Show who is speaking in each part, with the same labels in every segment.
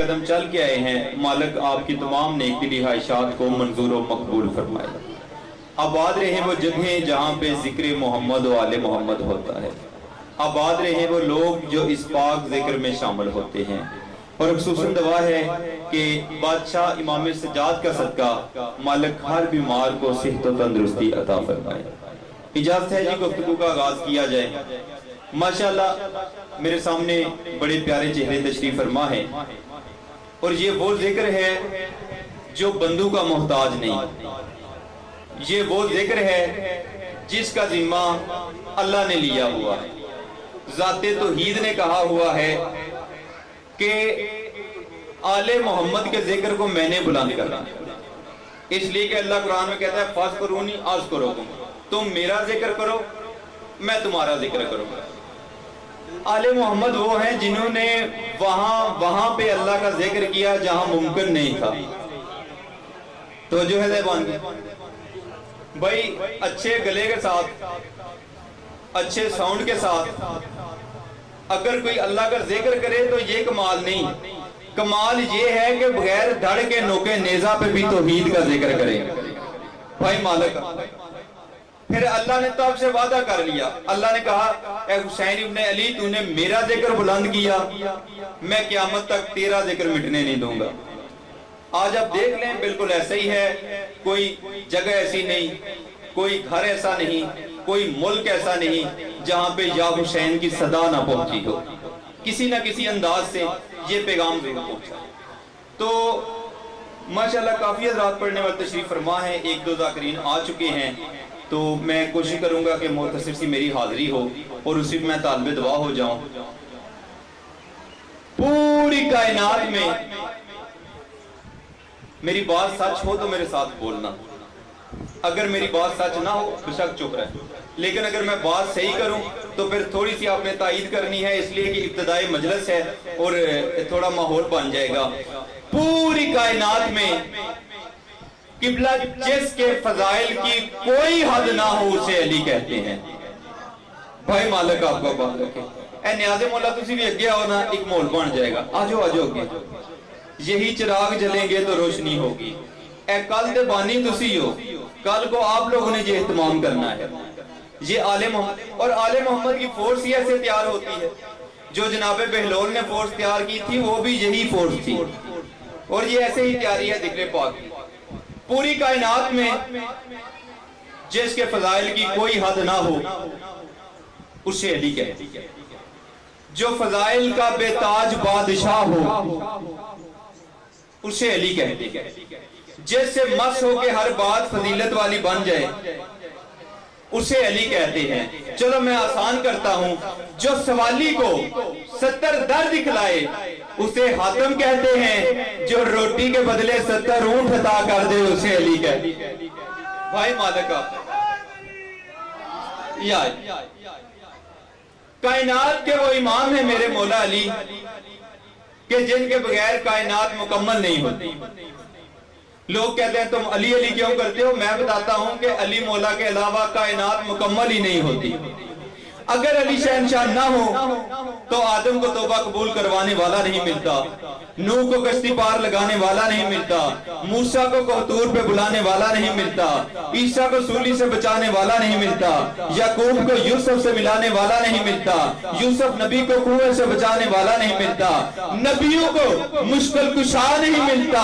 Speaker 1: قدم چل کے آئے ہیں، مالک آپ کی تمام نیک دلی خواہشات کو منظور و مقبول فرمائے۔ آباد رہیں وہ جگہیں جہاں پہ ذکر محمد و آل محمد ہوتا ہے، آباد رہیں وہ لوگ جو اس پاک ذکر میں شامل ہوتے ہیں، اور خصوصاً دعا ہے کہ بادشاہ امام سجاد کا صدقہ مالک ہر بیمار کو صحت و تندرستی عطا فرمائے۔ اجازت ہے جی گفتگو کا آغاز کیا جائے۔ ماشاءاللہ میرے سامنے بڑے پیارے چہرے تشریف فرما ہے، اور یہ وہ ذکر ہے جو بندوں کا محتاج نہیں، یہ وہ ذکر ہے جس کا ذمہ اللہ نے لیا ہوا ہے۔ ذات توحید نے کہا ہوا ہے کہ آل محمد کے ذکر کو میں نے بلند کرنا، اس لیے کہ اللہ قرآن میں کہتا ہے فَاذْكُرُونِی أَذْكُرْكُمْ، تم میرا ذکر کرو میں تمہارا ذکر کروں گا۔ آل محمد وہ ہیں جنہوں نے وہاں پہ اللہ کا ذکر کیا جہاں ممکن نہیں تھا۔ تو جو ہے زیبان بھائی اچھے گلے کے ساتھ، اچھے ساؤنڈ کے ساتھ اگر کوئی اللہ کا ذکر کرے تو یہ کمال نہیں، کمال یہ ہے کہ بغیر دھڑ کے نوکے نیزہ پہ بھی توحید کا ذکر کرے۔ بھائی مالک پھر اللہ نے تو آپ سے وعدہ کر لیا، اللہ نے کہا اے حسین ابن علی تو نے میرا ذکر بلند کیا، میں قیامت تک تیرا ذکر مٹنے نہیں دوں گا۔ آج آپ دیکھ لیں بالکل ایسا ہی ہے، کوئی جگہ ایسی نہیں، کوئی گھر ایسا نہیں، کوئی ملک ایسا نہیں جہاں پہ یا حسین کی صدا نہ پہنچی ہو، کسی نہ کسی انداز سے یہ پیغام ضرور پہنچا۔ تو ماشاءاللہ کافی حضرات پڑھنے والے تشریف فرما ہیں، ایک دو ذاکرین آ چکے ہیں، تو میں کوشش کروں گا کہ مختصر سی میری حاضری ہو اور اسی میں طالب دعا ہو جاؤں۔ پوری کائنات میں میری بات سچ ہو تو میرے ساتھ بولنا، اگر میری بات سچ نہ ہو بے شک چپ رہے، لیکن اگر میں بات صحیح کروں تو پھر تھوڑی سی آپ نے تائید کرنی ہے، اس لیے کہ ابتدائی مجلس ہے اور تھوڑا ماحول بن جائے گا۔ پوری کائنات میں قبلہ جس کے فضائل کی کوئی حد نہ ہو اسے علی کہتے ہیں۔ بھائی مالک آپ کو بات رکھے، اے نیاز مولا تسی بھی اگے آؤ نا، ایک ماحول بن جائے گا، آجو اگے، یہی چراغ جلیں گے تو روشنی ہوگی۔ اے کل دے بانی تسی ہو، کل کو آپ لوگوں نے یہ اہتمام کرنا ہے۔ یہ آل محمد، اور آل محمد کی فورس ہی ایسے تیار ہوتی ہے، جو جناب بہلول نے فورس تیار کی تھی وہ بھی یہی فورس تھی، اور یہ ایسے ہی تیاری ہے ذکر پاک کی۔ پوری کائنات میں جس کے فضائل کی کوئی حد نہ ہو اسے علی کہتے ہیں، جو فضائل کا بے تاج بادشاہ ہو اسے علی کہتے ہیں، جس سے مس ہو کے ہر بات فضیلت والی بن جائے اسے علی کہتے ہیں۔ چلو میں آسان کرتا ہوں، جو سوالی کو 70 در دکھلائے اسے حاتم کہتے ہیں، جو روٹی کے بدلے 70 اونٹ عطا کر دے اسے علی کہتے ہیں۔ بھائی مالک آپ کائنات کے وہ امام ہیں میرے مولا علی کہ جن کے بغیر کائنات مکمل نہیں ہوتی۔ لوگ کہتے ہیں تم علی علی کیوں کرتے ہو، میں بتاتا ہوں کہ علی مولا کے علاوہ کائنات مکمل ہی نہیں ہوتی۔ اگر علی شہنشاہ نہ ہو تو آدم کو توبہ قبول کروانے والا نہیں ملتا، نوح کو کشتی پار لگانے والا نہیں ملتا، موسیٰ کو کوہتور پہ بلانے والا نہیں ملتا، عیسیٰ کو سولی سے بچانے والا نہیں ملتا، یعقوب کو یوسف سے ملانے والا نہیں ملتا، یوسف نبی کو کنویں سے بچانے والا نہیں ملتا، نبیوں کو مشکل کشا نہیں ملتا،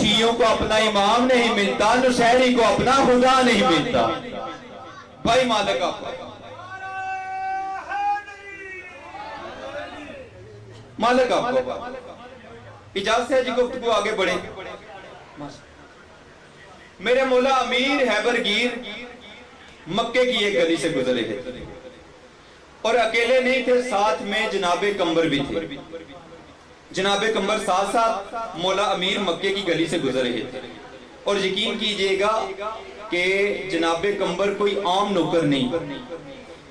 Speaker 1: شیعوں کو اپنا امام نہیں ملتا، نصیری کو اپنا خدا نہیں ملتا۔ بھائی مالک آپ مالک آپ کو اجازت ہے جی گفتگو آگے بڑھیں۔ میرے مولا امیر حیبر گیر مکے کی ایک گلی سے گزرے تھے اور اکیلے نہیں تھے، ساتھ میں جناب کمبر بھی تھے۔ جناب کمبر ساتھ ساتھ مولا امیر مکے کی گلی سے گزر رہے تھے، اور یقین کیجئے گا کہ جناب کمبر کوئی عام نوکر نہیں،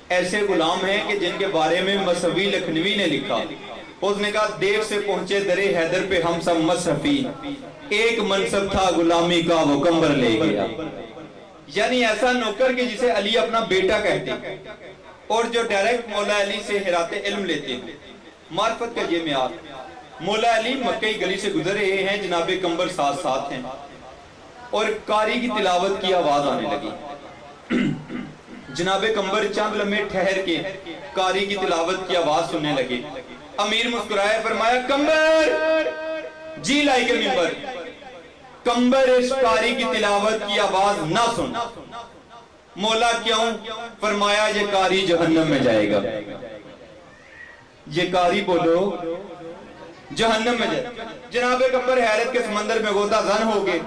Speaker 1: ایسے غلام ہیں کہ جن کے بارے میں مصوی لکھنوی نے لکھا، اس نے کہا دیو سے پہنچے در حیدر پہ ہم سب مصرفی، ایک منصب تھا غلامی کا وہ کمبر لے گیا۔ یعنی ایسا نوکر کہ جسے علی اپنا بیٹا کہتے ہیں، اور جو ڈائریکٹ مولا علی سے حیرات علم لیتے ہیں۔ معرفت کا یہ معیار، مولا علی مکہ کی گلی سے گزر رہے ہیں، جناب کمبر ساتھ ساتھ ہیں، اور قاری کی تلاوت کی آواز آنے لگی۔ جناب کمبر چند لمحے ٹھہر کے قاری کی تلاوت کی آواز سننے لگے۔ امیر مسکرائے، فرمایا کمبر جی لائے کے ممبر، کمبر اس قاری کی تلاوت کی آواز نہ سن۔ مولا کیوں؟ فرمایا یہ قاری جہنم میں جائے گا، یہ قاری بولو جہنم میں جائے۔ جناب کمبر حیرت کے سمندر میں غوطہ زن ہو گئے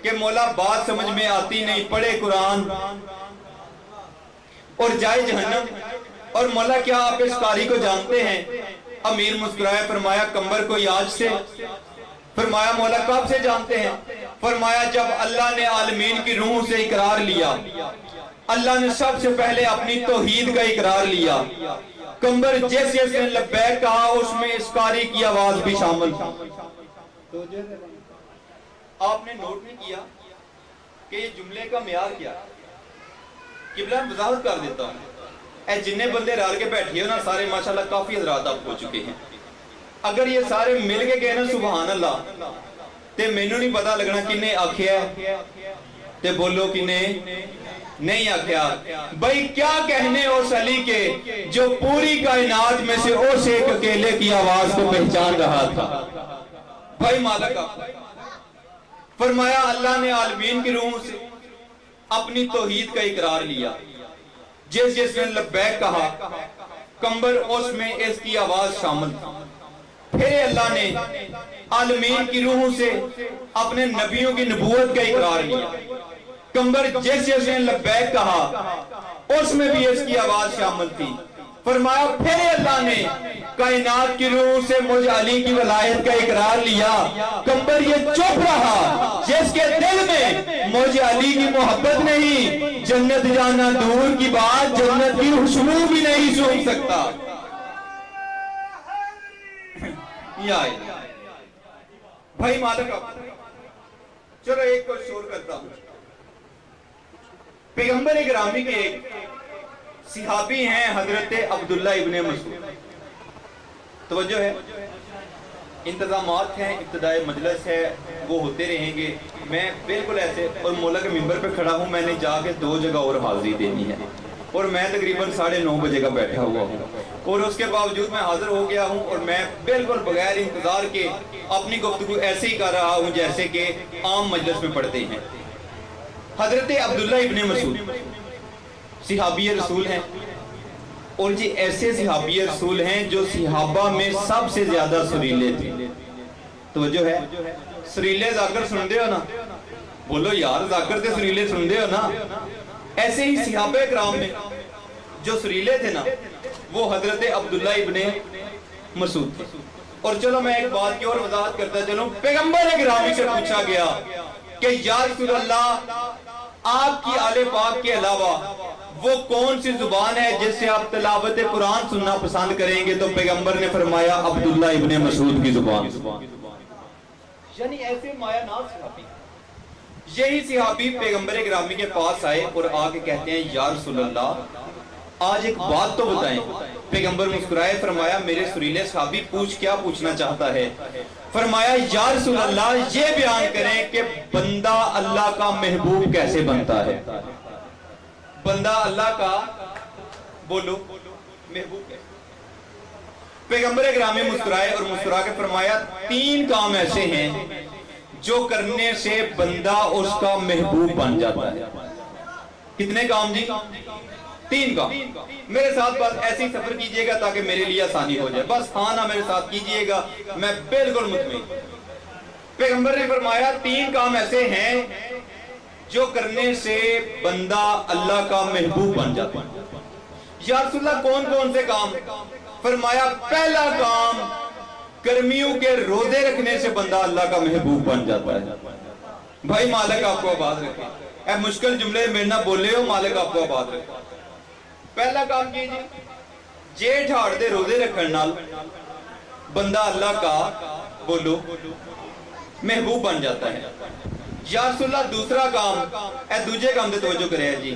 Speaker 1: کہ مولا بات سمجھ میں آتی نہیں، پڑھے قرآن اور جائے جہنم، اور مولا کیا آپ اس قاری کو جانتے ہیں؟ امیر مسکرائے، فرمایا کمبر کو آج سے؟ فرمایا مولا کب سے جانتے ہیں؟ فرمایا جب اللہ نے عالمین کی روح سے اقرار لیا، اللہ نے سب سے پہلے اپنی توحید کا اقرار لیا، کمبر جیسے اس نے لبیک کہا اس میں اس قاری کی آواز بھی شامل تھی۔ آپ نے نوٹ نہیں کیا کہ یہ جملے کا معیار کیا؟ قبلہ میں وضاحت کر دیتا ہوں۔ اے جننے بندے رال کے بیٹھے ہو نا سارے ماشاءاللہ کافی حضرات آپ ہو چکے ہیں، اگر یہ سارے مل کے کہنا سبحان اللہ تے مینوں نہیں پتا لگنا کنے آکھیا ہے تے بولو کنے نہیں آکھیا۔ بھائی کیا کہنے اس علی کے جو پوری کائنات میں سے اس ایک اکیلے کی آواز کو پہچان رہا تھا۔ بھائی مالک آپ فرمایا اللہ نے عالمین کی روح سے اپنی توحید کا اقرار لیا، جس جس نے لبیک کہا کمبر اس میں اس کی آواز شامل تھی۔ پھر اللہ نے عالمین کی روح سے اپنے نبیوں کی نبوت کا اقرار لیا، کمبر جس جس نے لبیک کہا اس میں بھی اس کی آواز شامل تھی۔ فرمایا پھر اللہ نے کائنات کی روح سے مجھ علی کی ولایت کا اقرار لیا، کمبر یہ چپ رہا جس کے دل میں مجھ علی کی محبت نہیں، جنت جانا دور کی بات جنت کی خوشبو بھی نہیں سن سکتا۔ بھائی مالک چلو ایک کو شور کرتا ہوں۔ پیغمبر گرامی کے ایک صحابی ہیں حضرت عبداللہ ابن مسعود، توجہ ہے، انتظامات ہیں، ابتدائی مجلس ہے، وہ ہوتے رہیں گے، میں بالکل ایسے اور مولا کے ممبر پہ کھڑا ہوں، میں نے جا کے 2 جگہ اور حاضری دینی ہے، اور میں تقریباً 9:30 بجے کا بیٹھا ہوا ہوں، اور اس کے باوجود میں حاضر ہو گیا ہوں، اور میں بالکل بغیر انتظار کے اپنی گفتگو ایسے ہی کر رہا ہوں جیسے کہ عام مجلس میں پڑھتے ہیں۔ حضرت عبداللہ ابن مسعود صحابی رسول ہیں، اور جی ایسے صحابی رسول ہیں جو صحابہ میں سب سے زیادہ سریلے تھے۔ توجہ ہے، سریلے ذاکر سن دے ہو نا؟ بولو یار ذاکر تے سریلے سن دے ہو نا؟ ایسے ہی صحابہ اکرام میں جو سریلے تھے نا وہ حضرت عبداللہ ابن مسعود تھے۔ اور چلو میں ایک بات کی اور وضاحت کرتا چلوں، پیغمبر گرامی سے پوچھا گیا کہ یا رسول اللہ آپ کی آل پاک کے علاوہ وہ کون سی زبان ہے جس سے آپ تلاوت قرآن سننا پسند کریں گے؟ تو پیغمبر نے فرمایا عبداللہ ابن مسعود کی زبان۔ یعنی ایسے مایا ناز صحابی، یہی صحابی پیغمبر گرامی کے پاس آئے اور آگے کہتے ہیں یا رسول اللہ آج ایک بات تو بتائیں۔ پیغمبر مسکرائے، فرمایا میرے سریلے صحابی پوچھ کیا پوچھنا چاہتا ہے؟ فرمایا یا رسول اللہ یہ بیان کریں کہ بندہ اللہ کا محبوب کیسے بنتا ہے؟ بندہ اللہ کا بولو محبوب کیسے؟ پیغمبر گرامی مسکرائے اور مسکرا کے فرمایا 3 کام ایسے ہیں جو کرنے سے بندہ اس کا محبوب بن جاتا ہے۔ کتنے کام جی؟ 3 کام۔ میرے ساتھ بس ایسی سفر کیجئے گا تاکہ میرے لیے آسانی ہو جائے، بس ہاں نہ میرے ساتھ کیجئے گا، میں بالکل مطمئن۔ پیغمبر نے فرمایا 3 کام ایسے ہیں جو کرنے سے بندہ اللہ کا محبوب بن جاتا ہے۔ یا رسول اللہ کون کون سے کام؟ فرمایا پہلا کام گرمیوں کے روزے رکھنے سے بندہ اللہ کا محبوب بن جاتا ہے۔ بھائی مالک آپ کو آباد رکھے، اے مشکل جملے میں نہ بولے ہو، مالک آپ کو آباد رکھے۔ پہلا کام کیجئے، جیٹھ ہاڑ دے روزے رکھن نال بندہ اللہ کا بولو محبوب بن جاتا ہے۔ یا رسول اللہ دوسرا کام، اے دوجے کام دے توجہ کرے جی،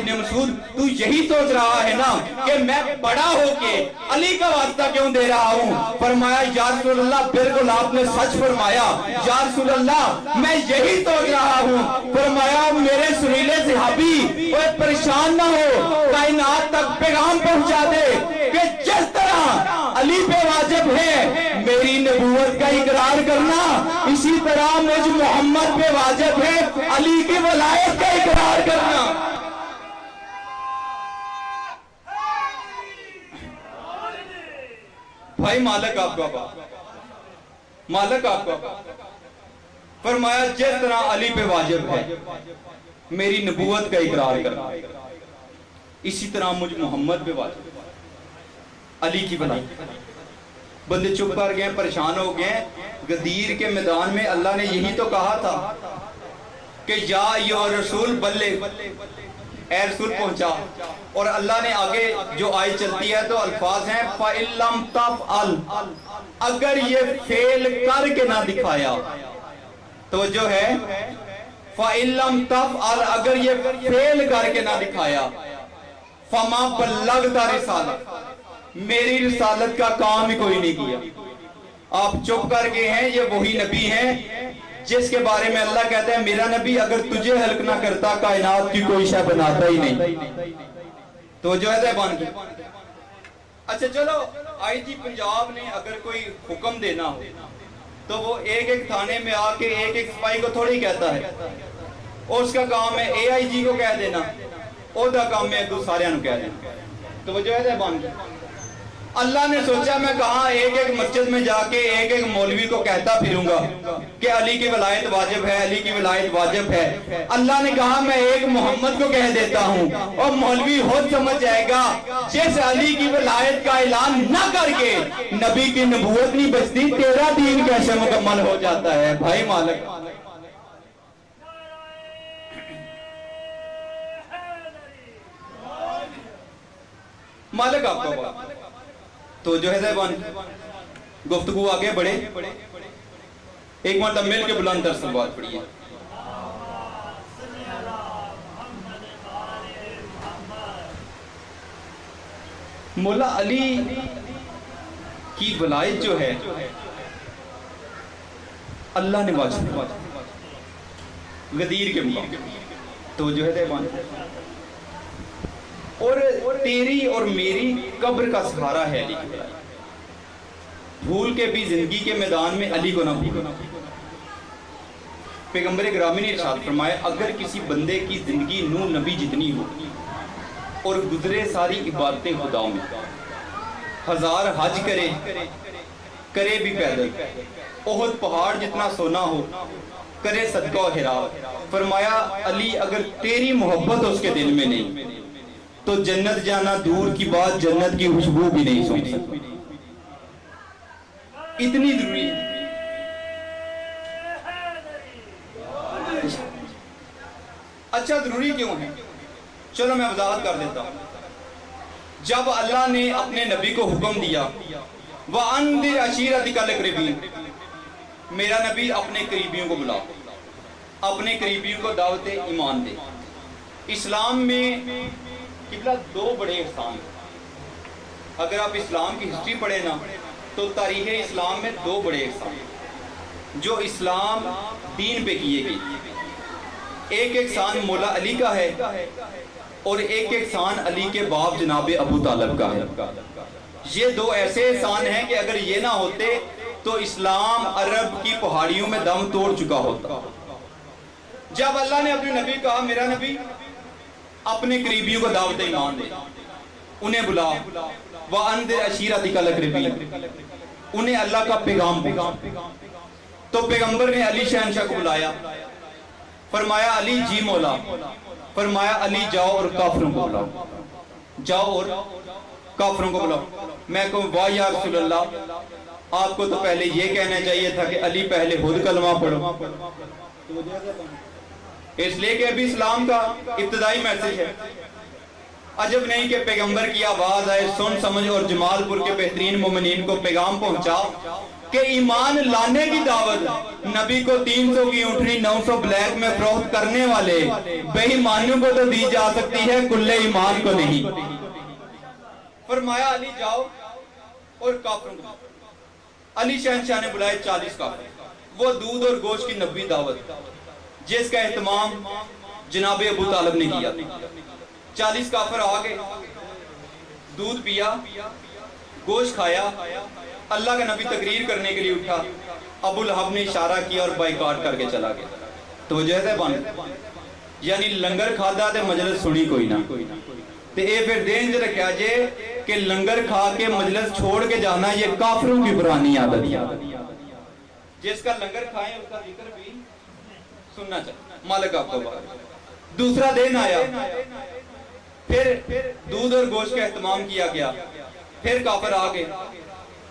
Speaker 1: ابن مسعود تو یہی سوچ رہا ہے نا کہ میں بڑا ہو کے علی کا واسطہ کیوں دے رہا ہوں؟ فرمایا یا رسول اللہ بالکل آپ نے سچ فرمایا یا رسول اللہ میں یہی سوچ رہا ہوں۔ فرمایا میرے سریلے صحابی وہ پریشان نہ ہو، کائنات تک پیغام پہنچا دے کہ جس طرح علی پہ واجب ہے میری نبوت کا اقرار کرنا، اسی طرح مجھ محمد پہ واجب ہے علی کی ولایت کا اقرار کرنا۔ بھائی مالک آپ کا باپ، مالک آپ کا باپ، فرمایا جس طرح علی پہ واجب ہے میری نبوت کا اقرار کرنا، اسی طرح مجھ محمد پہ واجب ہے علی کی ولایت۔ بندے چپ کر گئے، پریشان ہو گئے۔ غدیر کے میدان میں اللہ نے یہی تو کہا تھا کہ یا ایھا رسول بلغ، اے رسول پہنچا، اور اللہ نے آگے جو آیت چلتی ہے تو الفاظ ہیں فَإِن لَمْ تَفْعَلْ، اگر یہ فعل کر کے نہ دکھایا، توجہ ہے فَإِن لَمْ تَفْعَلْ، اگر یہ فعل کر کے نہ دکھایا، فَمَا بَلَّغْتَ رِسَالَتَ، میری رسالت کا کام ہی کوئی نہیں کیا۔ آپ چپ کر گئے ہیں، یہ وہی نبی ہیں جس کے بارے میں اللہ کہتا ہے میرا نبی اگر تجھے ہلک نہ کرتا کائنات کی کوئی شے بناتا ہی نہیں۔ تو جو ہے بان کی اچھا چلو آئی جی پنجاب نے اگر کوئی حکم دینا ہو تو وہ ایک ایک تھانے میں آ کے ایک ایک سپاہی کو تھوڑی کہتا ہے، اور اس کا کام ہے اے آئی جی کو کہہ دینا، اور دا کام ہے تو سارے انہوں کہہ دینا۔ تو وہ جو ہے بان کی اللہ نے سوچا میں کہاں ایک ایک مسجد میں جا کے ایک ایک مولوی کو کہتا پھروں گا کہ علی کی ولایت واجب ہے، علی کی ولایت واجب ہے۔ اللہ نے کہا میں ایک محمد کو کہہ دیتا ہوں، اور مولوی خود سمجھ جائے گا جس علی کی ولایت کا اعلان نہ کر کے نبی کی نبوت نہیں بچتی، تیرا دین کیسے مکمل ہو جاتا ہے؟ بھائی مالک مالک آپ کا بات تو جو ہے زیبان گفتگو آگے بڑھے، ایک مرتبہ مل کے بلند تر سلوات پڑھی ہے۔ مولا علی کی ولایت جو ہے اللہ نے واجب غدیر کے مقام تو جو ہے زیبان، اور تیری اور میری قبر کا سہارا ہے علی کی ولایت۔ بھول کے بھی زندگی کے میدان میں علی کو نہ بھولو۔ پیغمبر گرامی نے ارشاد فرمایا اگر کسی بندے کی زندگی نو نبی جتنی ہو اور گزرے ساری عبادتیں خداؤں میں، ہزار حج کرے بھی پیدل، احد پہاڑ جتنا سونا ہو، کرے صدقہ و خیرات، فرمایا علی اگر تیری محبت اس کے دل میں نہیں تو جنت جانا دور کی بات، جنت کی خوشبو بھی نہیں سن سکتی۔ اتنی ضروری ہے۔ اچھا ضروری کیوں ہے؟ چلو میں وضاحت کر دیتا ہوں۔ جب اللہ نے اپنے نبی کو حکم دیا وَأَنذِرْ عَشِيرَتَكَ الْأَقْرَبِينَ، میرا نبی اپنے قریبیوں کو بلا، اپنے قریبیوں کو دعوت ایمان دے۔ اسلام میں قبلہ دو بڑے احسان ہیں۔ اگر آپ اسلام کی ہسٹری پڑھیں نا تو تاریخ اسلام میں دو بڑے احسان ہیں جو اسلام دین پہ کیے گئے۔ ایک احسان مولا علی کا ہے اور ایک احسان علی کے باپ جناب ابو طالب کا ہے۔ یہ دو ایسے احسان ہیں کہ اگر یہ نہ ہوتے تو اسلام عرب کی پہاڑیوں میں دم توڑ چکا ہوتا۔ جب اللہ نے اپنے نبی کہا میرا نبی اپنے قریبیوں کو دعوت ایمان دے، انہیں بلا، وَأَنذِرْ عَشِيرَتَكَ الْأَقْرَبِينَ، انہیں اللہ کا پیغام دے۔ تو پیغمبر نے علی شہنشاہ کو بلایا، فرمایا علی جی مولا، فرمایا علی جاؤ اور کافروں کو بلاؤ، جاؤ اور کافروں کو بلاؤ۔ میں کہوں واہ یا رسول اللہ، آپ کو تو پہلے یہ کہنا چاہیے تھا کہ علی پہلے خود کلمہ پڑھو، اس لیے کہ ابھی اسلام کا ابتدائی میسج ہے۔ عجب نہیں کہ پیغمبر کی آواز آئے، سن سمجھ اور جمال پور کے بہترین مومنین کو پیغام پہنچا کہ ایمان لانے کی دعوت نبی کو 300 کی اونٹنی 900 بلیک میں فروخت کرنے والے بے ایمانیوں کو تو دی جا سکتی ہے، کل ایمان کو نہیں۔ فرمایا علی جاؤ اور کافروں کو، علی شہنشاہ نے بلائے 40 کافر، وہ دودھ اور گوشت کی نبوی دعوت جس کا اہتمام جناب ابو طالب نے کیا۔ 40 کافر آگے، دودھ پیا، گوشت کھایا، اللہ کا نبی تقریر کرنے کے لیے اٹھا، ابو لہب نے اشارہ کیا اور بائیکاٹ کر کے چلا گیا۔ توجہ ہے بان، یعنی لنگر کھادا تے مجلس سنی کوئی نہ، تے اے پھر دین جو رکھا جے کہ لنگر کھا کے مجلس چھوڑ کے جانا یہ کافروں کی پرانی عادت ہے۔ جس کا لنگر کھائیں اس کا ذکر بھی سننا چاہیے، مالک آپ کو بات۔ دوسرا دن آیا، پھر دودھ اور گوشت کا اہتمام کیا گیا، پھر کافر آگے،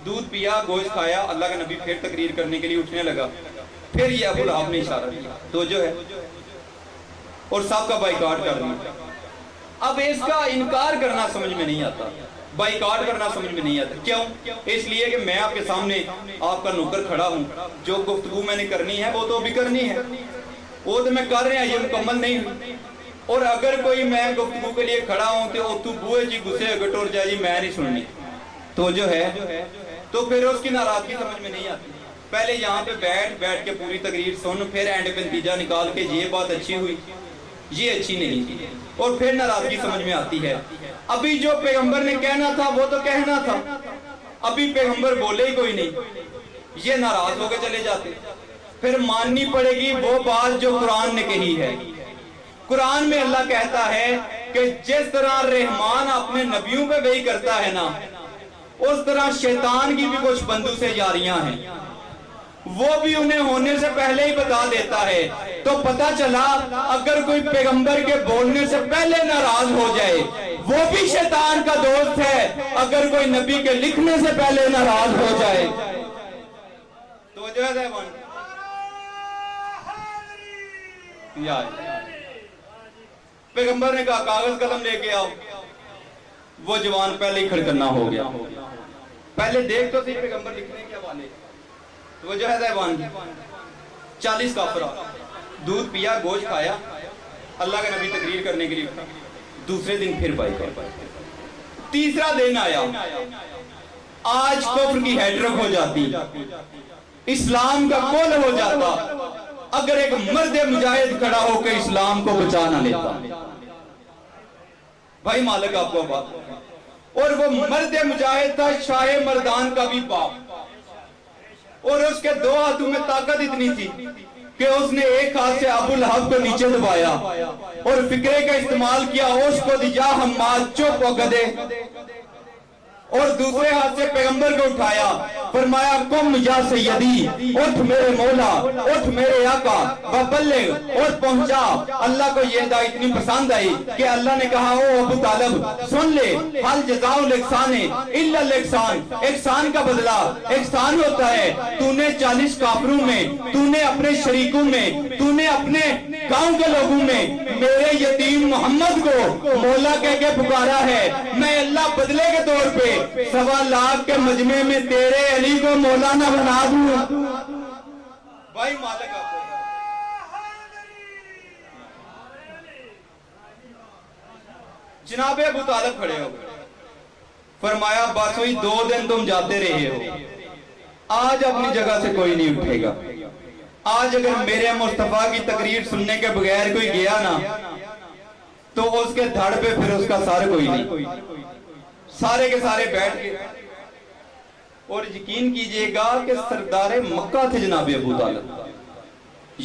Speaker 1: دودھ پیا، گوشت کھایا، اللہ کا نبی پھر تقریر کرنے کے لیے اٹھنے لگا، پھر یہ ابو لہب نے اشارہ کیا، تو جو ہے اور سب کا بائیکاٹ کر دیا۔ اب اس کا انکار کرنا سمجھ میں نہیں آتا، بائیکاٹ کرنا سمجھ میں نہیں آتا، کیوں؟ اس لیے کہ میں آپ کے سامنے آپ کا نوکر کھڑا ہوں، جو گفتگو میں نے کرنی ہے وہ تو بھی کرنی ہے، وہ تو میں کر رہا یہ مکمل نہیں ہوئی، اور اگر کوئی میں گفتگو کے لیے کھڑا ہوں تو بوئے جی گسے گٹور جائے جی میں نہیں سننی، تو جو ہے تو پھر اس کی ناراضگی سمجھ میں نہیں آتی۔ پہلے یہاں پہ بیٹھ کے پوری تقریر سن، پھر اینڈ پہ نتیجہ نکال کے یہ بات اچھی ہوئی، یہ اچھی نہیں تھی، اور پھر ناراضگی سمجھ میں آتی ہے۔ ابھی جو پیغمبر نے کہنا تھا وہ تو کہنا تھا، ابھی پیغمبر بولے ہی کوئی نہیں، یہ ناراض ہو کے چلے جاتے۔ پھر ماننی پڑے گی وہ بات جو قرآن نے کہی ہے۔ قرآن میں اللہ کہتا ہے کہ جس طرح رحمان اپنے نبیوں پہ وحی کرتا ہے نا، اس طرح شیطان کی بھی کچھ بندوں سے جاریاں ہیں، وہ بھی انہیں ہونے سے پہلے ہی بتا دیتا ہے۔ تو پتہ چلا اگر کوئی پیغمبر کے بولنے سے پہلے ناراض ہو جائے وہ بھی شیطان کا دوست ہے، اگر کوئی نبی کے لکھنے سے پہلے ناراض ہو جائے تو جو ہے پیغمبر نے کہا کاغذ قلم لے کے آؤ، وہ جوان پہلے ہی کھڑکنا ہو گیا، پہلے دیکھ تو صحیح پیغمبر لکھنے کے حوالے، تو وہ جو ہے دیوان 40 کافر، دودھ پیا، گوشت کھایا، اللہ کا نبی تقریر کرنے کے لیے اٹھا، دوسرے دن پھر بائیکاٹ۔ تیسرا دن آیا، آج کفر کی ہیٹرک ہو جاتی، اسلام کا کول ہو جاتا اگر ایک مرد مجاہد کھڑا ہو کے اسلام کو بچا نہ لیتا۔ بھائی مالک آپ کو بات، اور وہ مرد مجاہد تھا شاہ مردان کا بھی باپ، اور اس کے دو ہاتھوں میں طاقت اتنی تھی کہ اس نے ایک ہاتھ سے ابو لہب کو نیچے دبایا اور فکرے کا استعمال کیا، اس کو دیا حماد چپ ہو گدے، اور دوسرے ہاتھ سے پیغمبر کو اٹھایا، فرمایا قم یا سیدی، اٹھ میرے مولا، اٹھ میرے آقا، وبلغ، اور پہنچا۔ اللہ کو یہ دعا اتنی پسند آئی کہ اللہ نے کہا او ابو طالب سن لے، حل جزاء الاحسان الا الاحسان، احسان کا بدلہ احسان ہوتا ہے۔ تو نے 40 کافروں میں، تو نے اپنے شریکوں میں، تو نے اپنے گاؤں کے لوگوں میں میرے یتیم محمد کو مولا کہہ کے پکارا ہے، میں اللہ بدلے کے طور پہ 1.25 لاکھ کے مجمع میں تیرے علی کو مولانا بنا دوں۔ بھائی مالک آپ کو جناب ابو طالب کھڑے ہو گئے، فرمایا بس ہوئی 2 دن تم جاتے رہے ہو، آج اپنی جگہ سے کوئی نہیں اٹھے گا۔ آج اگر میرے مصطفیٰ کی تقریر سننے کے بغیر کوئی گیا نا تو اس کے دھڑ پہ پھر اس کا سر کوئی نہیں، سارے کے سارے بیٹھ گئے۔ اور یقین کیجئے گا کہ سردار مکہ تھے جناب ابو طالب،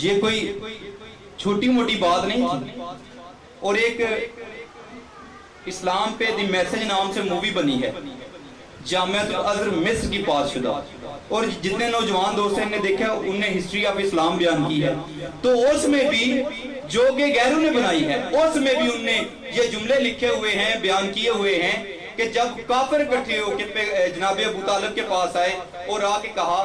Speaker 1: یہ کوئی چھوٹی موٹی بات نہیں تھی۔ اور ایک اسلام پہ دی میسج نام سے مووی بنی ہے، جامعۃ الازہر مصر کی پاس شدہ، اور جتنے نوجوان دوست ہیں نے دیکھا انہوں نے ہسٹری آف اسلام بیان کی ہے، تو اس میں بھی جو کہ غیروں نے بنائی ہے اس میں بھی انہوں نے یہ جملے لکھے ہوئے ہیں، بیان کیے ہوئے ہیں کہ جب کافر اکٹھے ہو کے جناب ابو طالب کے پاس آئے اور آ کے کہا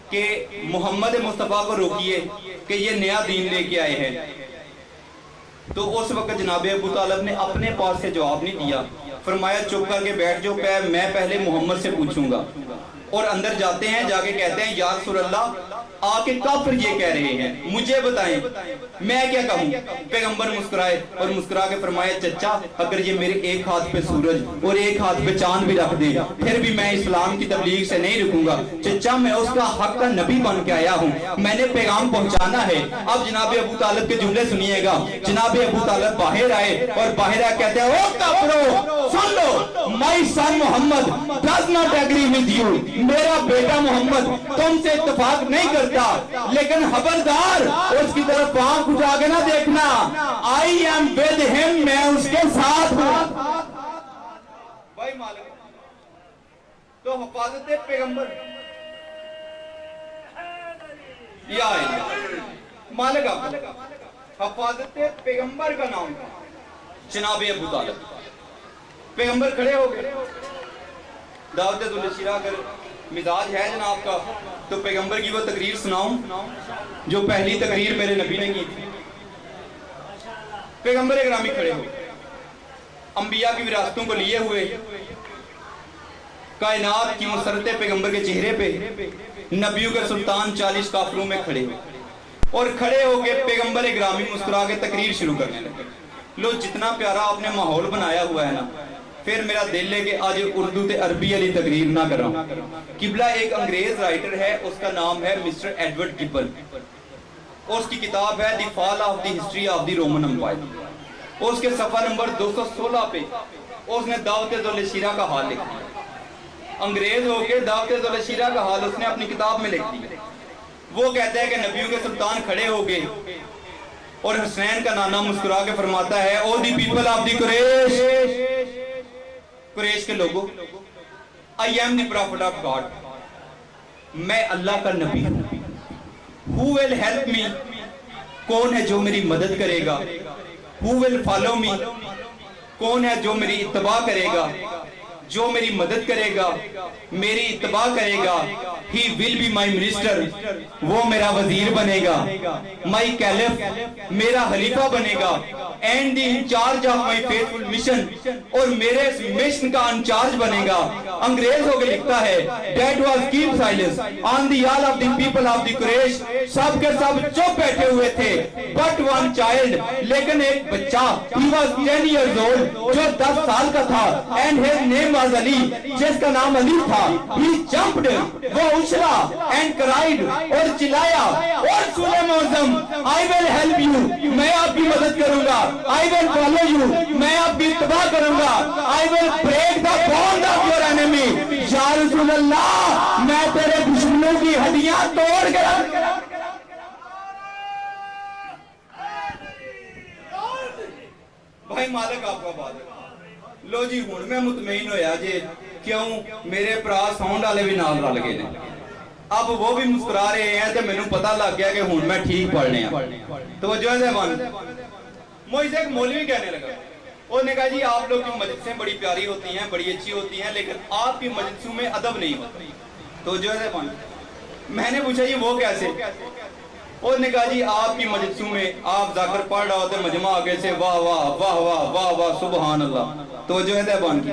Speaker 1: کہ محمد مصطفیٰ کو روکیے کہ یہ نیا دین لے کے آئے ہیں، تو اس وقت جناب ابو طالب نے اپنے پاس سے جواب نہیں دیا، فرمایا چپ کر کے بیٹھ جاؤ، میں پہلے محمد سے پوچھوں گا اور اندر جاتے ہیں, جا کے کہتے ہیں یا رسول اللہ آکے کافر یہ کہہ رہے ہیں, مجھے بتائیں میں کیا کہوں. پیغمبر مسکرائے اور مسکرا کے فرمایا چچا اگر یہ میرے ایک ہاتھ پہ سورج اور ایک ہاتھ پہ چاند بھی رکھ دے پھر بھی میں اسلام کی تبلیغ سے نہیں رکوں گا. چچا میں اس کا حق کا نبی بن کے آیا ہوں, میں نے پیغام پہنچانا ہے. اب جناب ابو طالب کے جملے سنیے گا. جناب ابو طالب باہر آئے اور باہر آ کہتے ہیں او کافرو سن لو, my son Muhammad does not agree with you, میرا بیٹا محمد تم سے اتفاق نہیں کرتا, لیکن خبردار اس کی طرف آنکھ اٹھا کے نہ دیکھنا, آئی ایم ود ہم, میں اس کے ساتھ ہوں. بھائی مالک تو حفاظت پیغمبر یا مالک آپ حفاظت پیغمبر کا نام جناب ابو طالب. پیغمبر کھڑے ہو گئے. دعوت ذوالشیرہ اگر مزاج ہے جناب کا تو پیغمبر کی وہ تقریر سناؤں جو پہلی تقریر میرے نبی نے کی تھی. پیغمبر اکرامی کھڑے ہوئے, انبیاء کی وراثتوں کو لیے ہوئے, کائنات کی مسرت پیغمبر کے چہرے پہ نبیوں کے سلطان 40 کافروں میں کھڑے ہوئے, اور کھڑے ہو کے پیغمبر اکرامی مسکرا کے تقریر شروع کرنے لگے. لو جتنا پیارا آپ نے ماحول بنایا ہوا ہے نا, پھر میرا دل ہے کہ آج اردو تے عربی علی تقریر نہ کراں. قبلہ ایک انگریز رائٹر ہے, اس کا نام ہے مسٹر ایڈورڈ گبل, اور اس کی کتاب ہے the fall of the history of the Roman Empire. اور اس کے صفحہ نمبر 216 پہ اس نے دعوت ذوالشیرہ کا حال لکھا. انگریز ہو کے دعوت ذوالشیرہ کا حال اس نے اپنی کتاب میں لکھ دیا. وہ کہتا ہے کہ نبیوں کے سلطان کھڑے ہو گئے اور حسین کا نانا مسکرا کے فرماتا ہے او دی پیپل آف دی قریش, قریش کے لوگوں, I am the prophet of God, میں اللہ کا نبی ہوں. Who will help me, کون ہے جو میری مدد کرے گا. Who will follow me, کون ہے جو میری اتباع کرے گا, جو میری مدد کرے گا, میری اتباع کرے گا. He will be my minister, وہ میرا وزیر بنے گا. My caliph, میرا خلیفہ بنے گا. And the in charge of my faithful mission, اور میرے مشن کا انچارج بنے گا. انگریز ہو کے لکھتا ہے that was keep silence on the all of the people of the Quraysh, سب کے سب چپ بیٹھے ہوئے تھے. But one child, لیکن ایک بچہ, he was 10 years old, جو 10 سال کا تھا. And his name was Ali, جس کا نام علی تھا. He jumped, وہ اچھلا, and cried, اور چلایا, اور سولے معظم I will help you, میں آپ کی مدد کروں گا. I will follow you, میں آپ کی اتباع کروں گا. I will break the bond of your enemy, یا رسول اللہ میں تیرے دشمنوں کی ہڈیاں توڑ کے بھائی مالک آپ کا بات ہے. لو جی ہون میں مطمئن ہویا جے کیوں میرے پرا ساؤنڈ والے بھی نال رل گئے نے. اب وہ بھی مسکرا رہے ہیں تو میں نے پتہ لگ گیا کہ ہون میں ٹھیک پڑھنے ہیں. توجہ ہے زبان. مجھ سے ایک مولوی کہنے لگا, انہوں نے کہا جی آپ لوگ کی مجلسیں بڑی پیاری ہوتی ہیں, بڑی اچھی ہوتی ہیں, لیکن آپ کی مجلسوں میں ادب نہیں ہوتا. توجہ ہے زبان. میں نے پوچھا جی وہ کیسے؟ انہوں نے کہا جی آپ کی مجلسوں میں آپ ذکر پڑھ رہا ہوتے مجمع آگے سے واہ واہ واہ واہ واہ واہ سبحان اللہ. توجہ ہے زبان کی.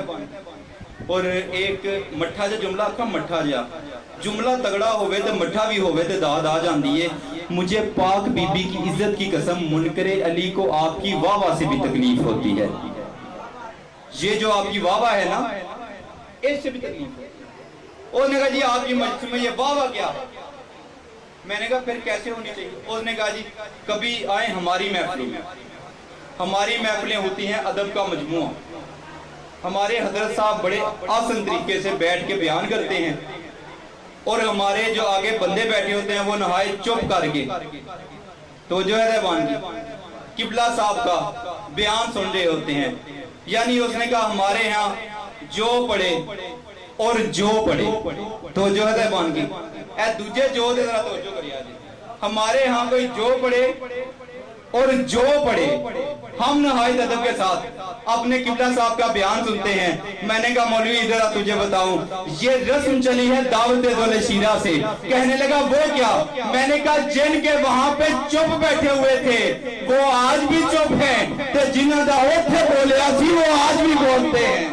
Speaker 1: اور ایک مٹھا جو جملہ کا مٹھا جا جملہ تگڑا ہوئے تو مٹھا بھی ہوئے تو داد آ جاندی ہے. مجھے پاک بی بی کی عزت کی قسم منکر علی کو آپ کی واہ واہ سے بھی تکلیف ہوتی ہے. یہ جو آپ کی واہ واہ ہے نا اس سے بھی تکلیف ہے. انہوں نے کہا جی آپ کی مجلس میں یہ واہ واہ کیا؟ میں نے کہا پھر کیسے ہونی چاہیے؟ انہوں نے کہا جی کبھی آئیں ہماری محفلوں میں. ہماری محفلیں ہوتی ہیں ادب کا مجموعہ. ہمارے حضرت صاحب بڑے آسن طریقے سے بیٹھ کے بیان کرتے ہیں, اور ہمارے جو آگے بندے بیٹھے ہوتے ہیں وہ نہایت چپ کر کے تو جو ہے دیوان کی قبلہ صاحب کا بیان سن رہے ہوتے ہیں. یعنی اس نے کہا ہمارے ہاں جو پڑھے اور جو پڑھے تو جو ہے دیوان کی اے دوجے جو دے ذرا توجہ کریا جی. ہمارے ہاں کوئی جو پڑھے اور جو پڑھے, ہم نہایت ادب کے ساتھ اپنے قبلہ صاحب کا بیان سنتے ہیں. میں نے کہا مولوی ادھر تجھے بتاؤں یہ رسم چلی ہے دعوت ذوالشیرہ سے. کہنے لگا وہ کیا؟ میں نے کہا جن کے وہاں پہ چپ بیٹھے ہوئے تھے وہ آج بھی چپ ہیں, تو جنہوں دا اوتھے بولیا سی وہ آج بھی بولتے ہیں.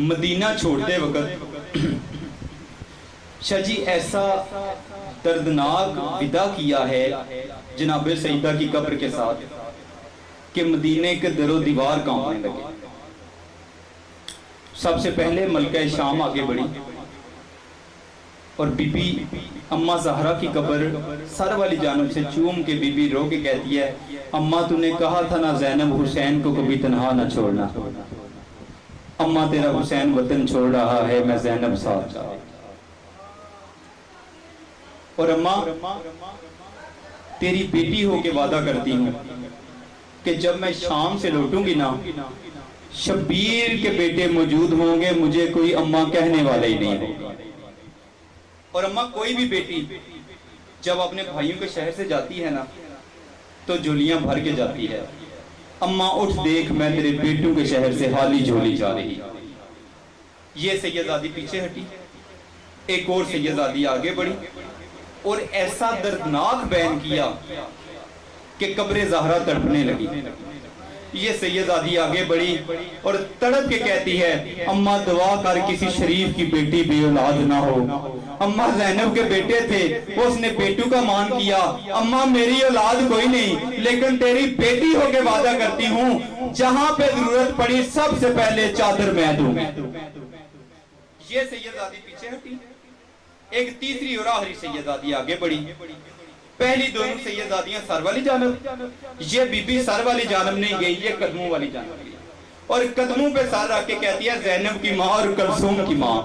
Speaker 1: مدینہ چھوڑتے وقت شاہ جی ایسا دردناک ودا کیا ہے جناب سیدہ کی قبر کے ساتھ کہ مدینے کے در و دیوار کانپنے لگے۔ سب سے پہلے ملکہ شام آگے بڑھی اور بی بی اماں زہرا کی قبر سر والی جانب سے چوم کے بی بی رو کے کہتی ہے اماں تو نے کہا تھا نا زینب حسین کو کبھی تنہا نہ چھوڑنا، اماں تیرا حسین وطن چھوڑ رہا ہے میں زینب ساتھ جا۔ اور اماں تیری بیٹی ہو کے وعدہ کرتی ہوں کہ جب میں شام سے لوٹوں گی نا شبیر کے بیٹے موجود ہوں گے، مجھے کوئی اماں کہنے والا ہی نہیں ہوگا۔ اور اماں کوئی بھی بیٹی جب اپنے بھائیوں کے شہر سے جاتی ہے نا تو جھولیاں بھر کے جاتی ہے، اماں اٹھ دیکھ میں تیرے بیٹوں کے شہر سے حالی جھولی جا رہی۔ یہ سیدزادی پیچھے ہٹی، ایک اور سیدزادی آگے بڑھی اور ایسا دردناک بیان کیا کہ قبر زہرا تڑپنے لگی۔ یہ سیدزادی آگے بڑھی اور تڑپ کے کہتی ہے اماں دعا کر کسی شریف کی بیٹی بے اولاد نہ ہو، اماں زینب کے بیٹے تھے اس نے بیٹوں کا مان کیا، اماں میری اولاد کوئی نہیں لیکن تیری بیٹی ہو کے وعدہ کرتی ہوں جہاں پہ ضرورت پڑی سب سے پہلے چادر میں دوں۔ یہ سیدزادی پیچھے ہٹی، ایک تیسری اور آخری سیدزادی آگے بڑھی۔ پہلی دونوں سیدزادیاں سر والی جانب، یہ بی بی سر والی جانب نہیں گئی، یہ قدموں والی جانب گئی اور قدموں پہ سر رکھ کے کہتی ہے زینب کی ماں اور کلثوم کی ماں،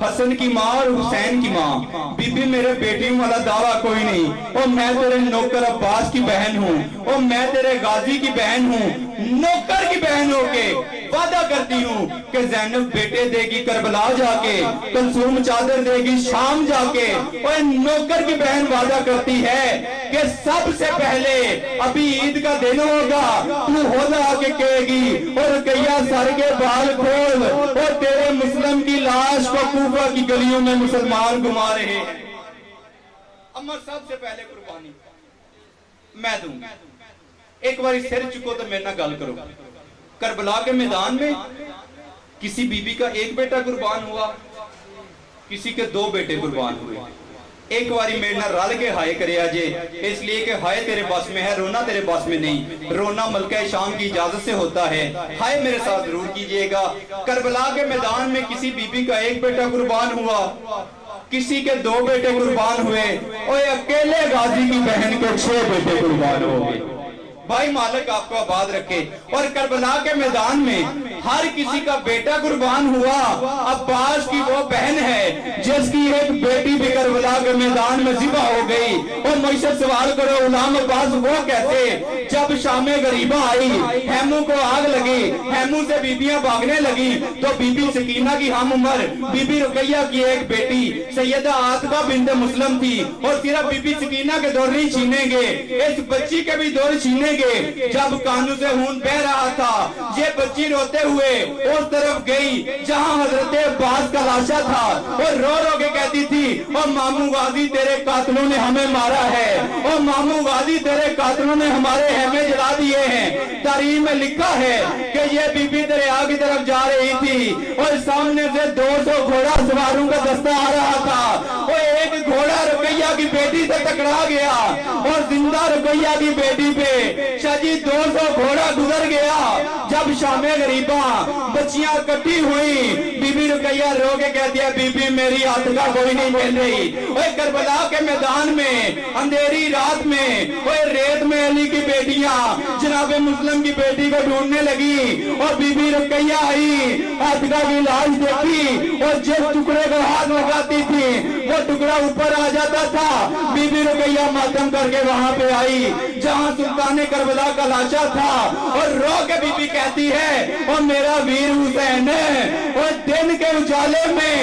Speaker 1: حسن کی ماں اور حسین کی ماں، بی بی میرے بیٹیوں والا دعویٰ کوئی نہیں، اور میں تیرے نوکر عباس کی بہن ہوں، اور میں تیرے غازی کی بہن ہوں، نوکر کی بہن ہو کے وعدہ کرتی ہوں کہ زینب بیٹے دے گی کربلا جا کے، کلثوم چادر دے گی شام جا کے، اور نوکر کی بہن وعدہ کرتی ہے کہ سب سے پہلے ابھی عید کا دن ہوگا تو ہودا آ کے کہے گی اور کیا سر کے بال کھول اور تیرے مسلم کی لاش کو کوفہ کی گلیوں میں مسلمان گھما رہے ہیں۔ اماں سب سے پہلے قربانی میں دوں گی، ایک باری سر چکو تو میرے نہ گل کرو۔ کربلا کے میدان میں کسی بی بی کا ایک بیٹا قربان ہوا، کسی کے دو بیٹے قربان ہوئے۔ ایک باری میرے نہ رل کے ہائے کرے آجے، اس لیے کہ ہائے تیرے باس میں ہے، رونا تیرے باس میں نہیں، رونا ملکہ شام کی اجازت سے ہوتا ہے، ہائے میرے ساتھ ضرور کیجئے گا۔ کربلا کے میدان میں کسی بی بی کا ایک بیٹا قربان ہوا، کسی کے دو بیٹے قربان ہوئے، اور اکیلے غازی کی بہن کے 6 بیٹے قربان ہو گئے۔ بھائی مالک آپ کو آباد رکھے۔ اور کربلا کے میدان میں ہر کسی کا بیٹا قربان ہوا، عباس کی وہ بہن ہے جس کی ایک بیٹی بھی کربلا کے میدان میں ذبح ہو گئی۔ اور معیشت سوال کرو غلام عباس وہ کیسے؟ جب شام غریبہ آئی، ہیموں کو آگ لگی، ہیموں سے بیبیاں بھاگنے لگی تو بی بی سکینہ کی ہم عمر بی بی رقیہ کی ایک بیٹی سیدہ عاتقہ بنت مسلم تھی، اور صرف بی بی سکینہ کے دور نہیں چھینیں گے، اس بچی کے بھی دور چھینیں گے۔ جب کانوں سے خون بہ رہا تھا یہ بچی روتے ہوئے اس طرف گئی جہاں حضرت عباس کا لاشا تھا اور رو رو کے کہتی تھی اور ماموں غازی تیرے قاتلوں نے ہمیں مارا ہے، اور ماموں غازی تیرے قاتلوں نے ہمارے خیمے جلا دیے ہیں۔ تاریخ میں لکھا ہے کہ یہ بی بی دریا کی طرف جا رہی تھی اور سامنے سے 200 گھوڑا سواروں کا دستہ آ رہا تھا، اور ایک گھوڑا رقیہ کی بیٹی سے ٹکرا گیا اور زندہ رقیہ کی بیٹی پہ شاہ جی 200 گھوڑا گزر گیا۔ جب شام غریبہ بچیاں کٹی ہوئی، بی بی رقیہ رو کے کہتی ہے بی بی میری عاتقہ کوئی نہیں مل رہی۔ اور کربلا کے میدان میں اندھیری رات میں اور ریت میں علی کی بیٹیاں جناب مسلم کی بیٹی کو ڈھونڈنے لگی، اور بی بی رقیہ آئی، عاتقہ کی لاش دیکھی اور جس ٹکڑے کو ہاتھ لگاتی تھی وہ ٹکڑا اوپر آ جاتا تھا۔ بی بی رقیہ ماتم کر کے وہاں پہ آئی جہاں سلطان کربلا کا لاشا تھا، اور رو کے بی بی کہتی ہے اور میرا ویر حسین ہے، اور دن کے اجالے میں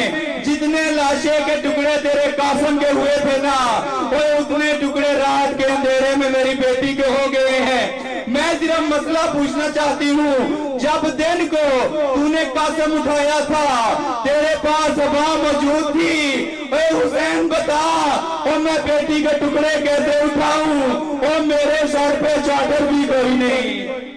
Speaker 1: جتنے لاشے کے ٹکڑے تیرے قاسم کے ہوئے تھے نا اور اتنے ٹکڑے رات کے اندھیرے میں میری بیٹی کے ہو گئے ہیں۔ میں صرف مسئلہ پوچھنا چاہتی ہوں، جب دن کو تو نے قاسم اٹھایا تھا تیرے پاس صبح موجود تھی، اے حسین بتا اور میں بیٹی کے ٹکڑے کیسے اٹھاؤں، اور میرے سر پہ چادر بھی کوئی نہیں۔